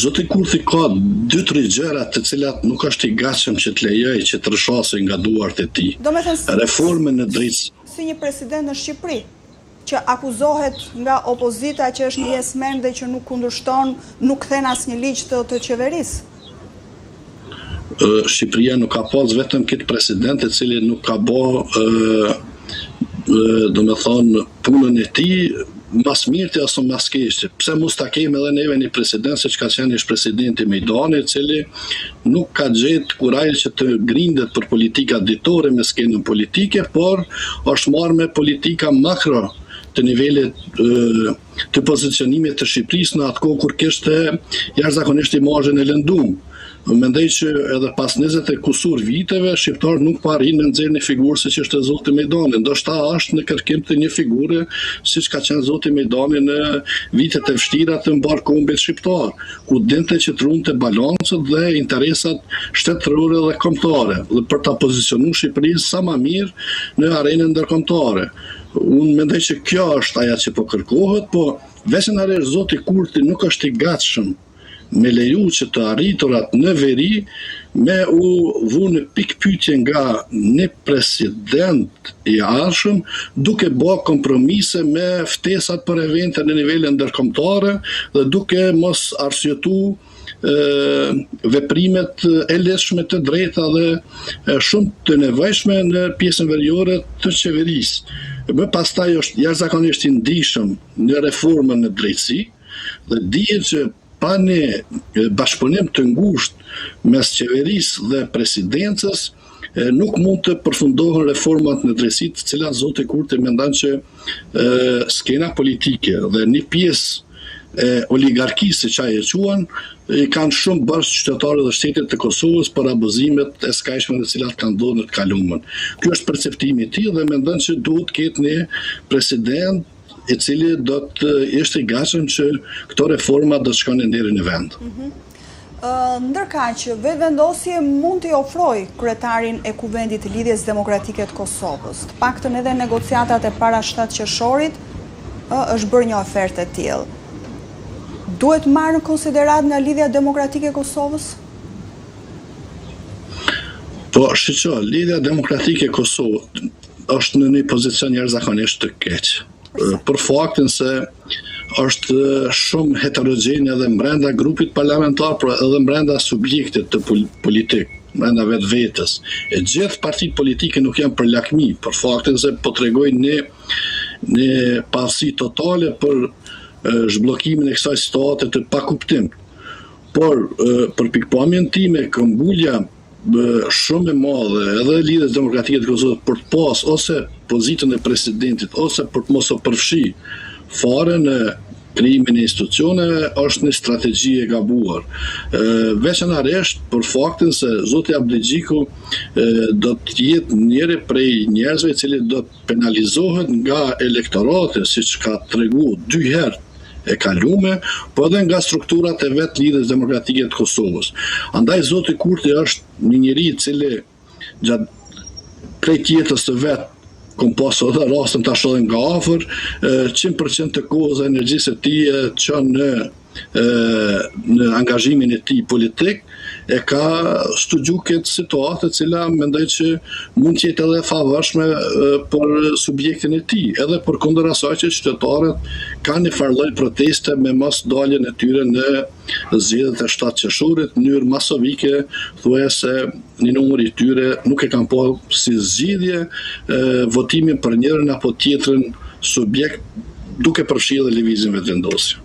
Zoti Kurthi ka 2-3 gjëra të cilat nuk është i gatshëm që të lejoj që të rrshasë nga duart e tij. Reformën në drejtësi. Si një president në Shqipëri, që akuzohet nga opozita që është një yesmen dhe që nuk kundërshton, nuk kthen asnjë ligj të qeverisë. Shqipëria nuk ka pas vetëm këtë president i cili nuk ka bë punën e tij mas mirë ose mas keqe. Pse mos ta kemi edhe neve një president se që ka qenë ish presidenti Mejdani, i cili nuk ka gjetë kurajë që të grindet për politika ditore me skenën politike, por është marrë me politika makro të nivelit të pozicionimit të Shqipërisë në atë kohë kur kishte jashtëzakonisht imazhin e lëndum. Mendoj që edhe pas 20 e kusur viteve, shqiptarët nuk pa arrin në nxjerrë një figurë si që është Zoti Mejdani. Ndoshta është në kërkim të një figure siç ka qenë Zoti Mejdani në vitet e vështira të mbarkombit shqiptar, ku dinte që trunte balancët dhe interesat shtetërore dhe kombëtare, dhe për ta pozicionuar Shqipërinë sa më mirë në arenën ndërkombëtare. Unë mendoj që kjo është ajo që po kërkohet, po veçanërisht Zoti Kurthi nuk është i gatshëm me leju që të arriturat në veri me u vu në pikpyetje nga një president i arshëm duke bë kompromise me ftesat për evente në nivele ndërkombëtare dhe duke mos arsyetu veprimet e lehtëshme të drejta dhe shumë të nevojshme në pjesën veriore të qeverisë. Më pastaj është jashtëzakonisht i ndihshëm në reformën në drejtësi dhe dihet që pa një bashkëpunim të ngushtë mes qeverisë dhe presidencës, nuk mund të përfundohen reformat në drejtësi, të cilat Zoti Kurthi mendon që skena politike dhe një pjesë e oligarkisë, siç ai e quan, i kanë shumë bërë qytetarët dhe shtetit të Kosovës për abuzimet e skajshme të cilat kanë ndodhur në të kaluamën. Ky është perceptimi i tij dhe mendon që duhet të ketë një president i cili do të ishte i gatshëm që këto reforma do të shkonin deri në vend. Ndërkaq, vetëvendosje mund t'i ofrojë kryetarin e Kuvendit të Lidhjes Demokratike të Kosovës. Të paktën edhe negociatat e para 7 qershorit është bërë një ofertë e tillë. Duhet marrë në konsiderat nga Lidhja Demokratike e Kosovës? Po, shiqo, Lidhja Demokratike e Kosovës është në një pozicion jashtëzakonisht të keq. Për faktin se është shumë heterogjene edhe brenda grupit parlamentar, por edhe brenda subjektit të politik, brenda vetvetes. E gjithë partitë politike nuk janë për lakmi, për faktin se po tregojnë një pavësi totale për zhbllokimin e kësaj situate të pakuptim. Por për pikpamjen time, këmbulja shumë e madhe edhe Lidhjes Demokratike të Kosovës për të pas ose pozitën e presidentit ose për të mos u përfshi fare në krijimin e institucioneve është një strategji e gabuar. Veçanërisht për faktin se Zoti Abdixhiku do të jetë njëri prej njerëzve i cili do të penalizohet nga elektorati, siç ka treguar 2 herë e kalume, po edhe nga strukturat e vetë Lidhjes Demokratike të Kosovës. Andaj Zoti Kurthi është një njeri i cili gjatë prej jetës së vet, kom pasur edhe rastin ta shohim nga afër, 100% të kohës e energjisë e tij e çon në angazhimin e tij politik, e ka studiuar këtë situatë e cila mendoj që mund të jetë edhe favorshme për subjektin e tij, edhe përkundër asaj që qytetarët kanë një farë lloj proteste me mos daljen e tyre në zgjedhjet e 7 qershorit në mënyrë masovike, thuajse një numër i tyre nuk e kanë pasur si zgjidhje votimin për njërin apo tjetrën subjekt, duke përfshirë edhe lëvizjen vetvendosje.